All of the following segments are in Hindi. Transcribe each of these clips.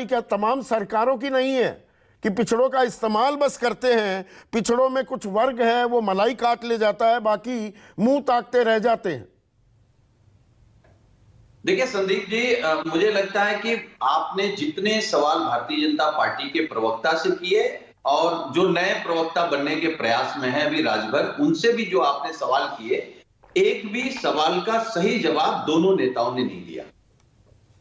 क्या तमाम सरकारों की नहीं है कि पिछड़ों का इस्तेमाल बस करते हैं? पिछड़ों में कुछ वर्ग है वो मलाई काट ले जाता है, बाकी मुंह ताकते रह जाते हैं। देखिए संदीप जी, मुझे लगता है कि आपने जितने सवाल भारतीय जनता पार्टी के प्रवक्ता से किए और जो नए प्रवक्ता बनने के प्रयास में है अभी राजभर, उनसे भी जो आपने सवाल किए, एक भी सवाल का सही जवाब दोनों नेताओं ने नहीं दिया।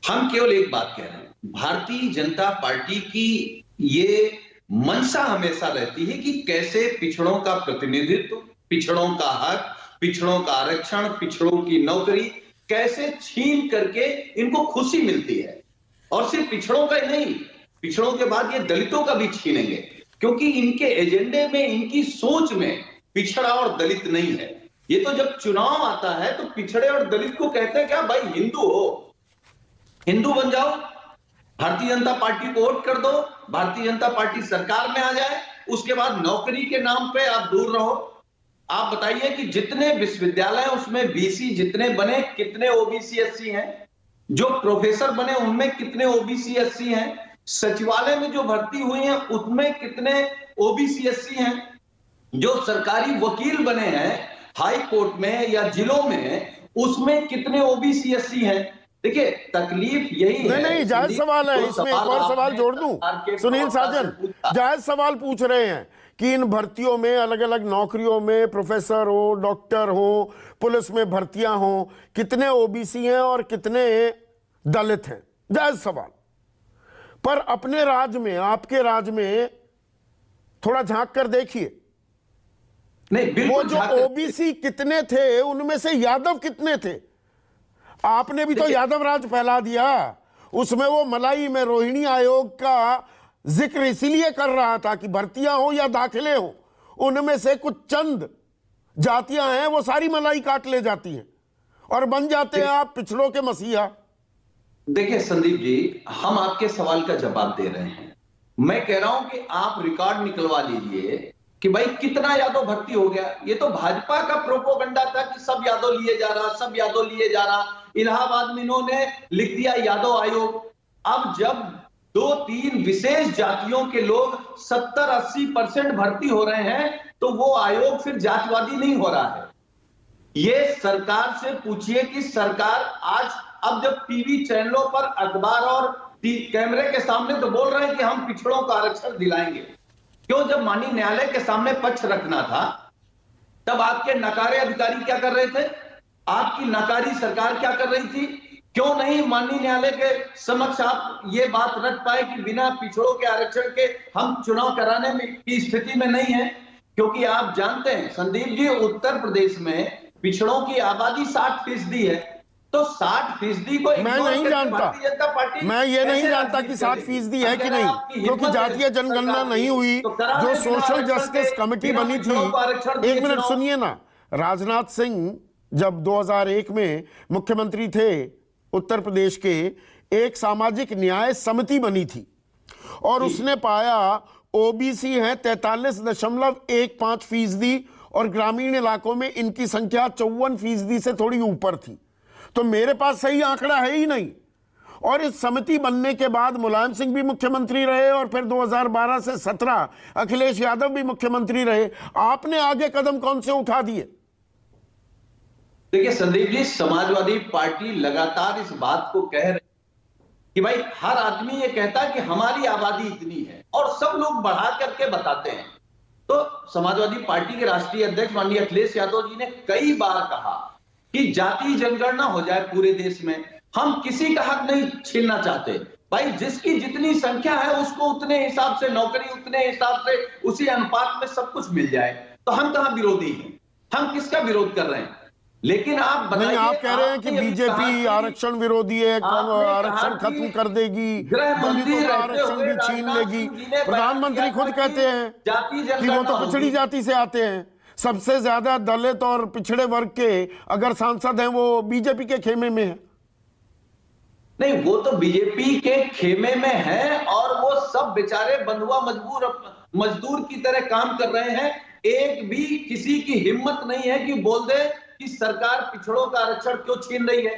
हम केवल एक बात कह रहे हैं, भारतीय जनता पार्टी की ये मंशा हमेशा रहती है कि कैसे पिछड़ों का प्रतिनिधित्व, पिछड़ों का हक, पिछड़ों का आरक्षण, पिछड़ों की नौकरी कैसे छीन करके इनको खुशी मिलती है। और सिर्फ पिछड़ों का ही नहीं, पिछड़ों के बाद ये दलितों का भी छीनेंगे, क्योंकि इनके एजेंडे में, इनकी सोच में पिछड़ा और दलित नहीं है। ये तो जब चुनाव आता है तो पिछड़े और दलित को कहते हैं क्या, भाई हिंदू हो, हिंदू बन जाओ, भारतीय जनता पार्टी को वोट कर दो, भारतीय जनता पार्टी सरकार में आ जाए, उसके बाद नौकरी के नाम पे आप दूर रहो। आप बताइए कि जितने विश्वविद्यालय उसमें बीसी जितने बने, कितने ओबीसी एससी हैं? जो प्रोफेसर बने उनमें कितने ओबीसी एससी हैं? सचिवालय में जो भर्ती हुई हैं उसमें कितने ओबीसी एससी हैं? जो सरकारी वकील बने हैं हाई कोर्ट में या जिलों में, उसमें कितने ओबीसी एससी हैं? देखिए तकलीफ यही है। नहीं, जायज सवाल है। इसमें एक और सवाल जोड़ दूं, सुनील साजन जायज सवाल पूछ रहे हैं कि इन भर्तियों में, अलग अलग नौकरियों में, प्रोफेसर हो, डॉक्टर हो, पुलिस में भर्तियां हो, कितने ओबीसी हैं और कितने दलित हैं? जायज सवाल। पर अपने राज्य में, आपके राज्य में थोड़ा झांक कर देखिए, नहीं वो जो ओबीसी कितने थे उनमें से यादव कितने थे? आपने भी तो यादव राज फैला दिया। उसमें वो मलाई में रोहिणी आयोग का जिक्र इसीलिए कर रहा था कि भर्तियां हो या दाखिले हो, उनमें से कुछ चंद जातियां हैं वो सारी मलाई काट ले जाती हैं और बन जाते हैं आप पिछड़ों के मसीहा। देखिए संदीप जी, हम आपके सवाल का जवाब दे रहे हैं। मैं कह रहा हूं कि आप रिकॉर्ड निकलवा लीजिए कि भाई कितना यादव भर्ती हो गया। ये तो भाजपा का प्रोपोगंडा था कि सब यादव लिए जा रहा, सब यादव लिए जा रहा। इलाहाबाद में इन्होंने लिख दिया यादव आयोग। अब जब 2-3 विशेष जातियों के लोग 70-80% भर्ती हो रहे हैं तो वो आयोग फिर जातिवादी नहीं हो रहा है। ये सरकार से पूछिए कि सरकार आज, अब जब टीवी चैनलों पर, अखबार और कैमरे के सामने तो बोल रहे हैं कि हम पिछड़ों का आरक्षण दिलाएंगे, क्यों? जब माननीय न्यायालय के सामने पक्ष रखना था तब आपके नकारे अधिकारी क्या कर रहे थे? आपकी नकारी सरकार क्या कर रही थी? क्यों नहीं माननीय न्यायालय के समक्ष आप ये बात रख पाए कि बिना पिछड़ों के आरक्षण के हम चुनाव कराने में की स्थिति में नहीं है? क्योंकि आप जानते हैं संदीप जी, उत्तर प्रदेश में पिछड़ों की आबादी 60% है, तो 60% को मैं नहीं जानता, मैं ये नहीं जानता कि 60% है कि नहीं, क्योंकि जातीय जनगणना नहीं हुई। जो सोशल जस्टिस कमेटी बनी थी, एक मिनट सुनिए ना, राजनाथ सिंह जब 2001 में मुख्यमंत्री थे उत्तर प्रदेश के, एक सामाजिक न्याय समिति बनी थी और उसने पाया ओबीसी हैं 43.15% और ग्रामीण इलाकों में इनकी संख्या 54% से थोड़ी ऊपर थी। तो मेरे पास सही आंकड़ा है ही नहीं। और इस समिति बनने के बाद मुलायम सिंह भी मुख्यमंत्री रहे और फिर 2012 से 17 अखिलेश यादव भी मुख्यमंत्री रहे। आपने आगे कदम कौन से उठा दिए? देखिए संदीप जी, समाजवादी पार्टी लगातार इस बात को कह रही कि भाई हर आदमी ये कहता है कि हमारी आबादी इतनी है और सब लोग बढ़ा करके बताते हैं। तो समाजवादी पार्टी के राष्ट्रीय अध्यक्ष माननीय अखिलेश यादव जी ने कई बार कहा कि जाति जनगणना हो जाए पूरे देश में। हम किसी का हक नहीं छीनना चाहते, भाई जिसकी जितनी संख्या है उसको उतने हिसाब से नौकरी, उतने हिसाब से, उसी अनुपात में सब कुछ मिल जाए। तो हम कहां विरोधी हैं? हम किसका विरोध कर रहे हैं? लेकिन आप बताइए, आप कह रहे हैं कि बीजेपी आरक्षण विरोधी है, आरक्षण खत्म कर देगी, दलितों का आरक्षण भी छीन लेगी। प्रधानमंत्री खुद कहते हैं कि वो तो पिछड़ी जाति से आते हैं। सबसे ज्यादा दलित और पिछड़े वर्ग के अगर सांसद हैं वो बीजेपी के खेमे में है। नहीं, वो तो बीजेपी के खेमे में है और वो सब बेचारे बंधुआ मजदूर की तरह काम कर रहे हैं। एक भी किसी की हिम्मत नहीं है कि बोल दे कि सरकार पिछड़ों का आरक्षण क्यों छीन रही है।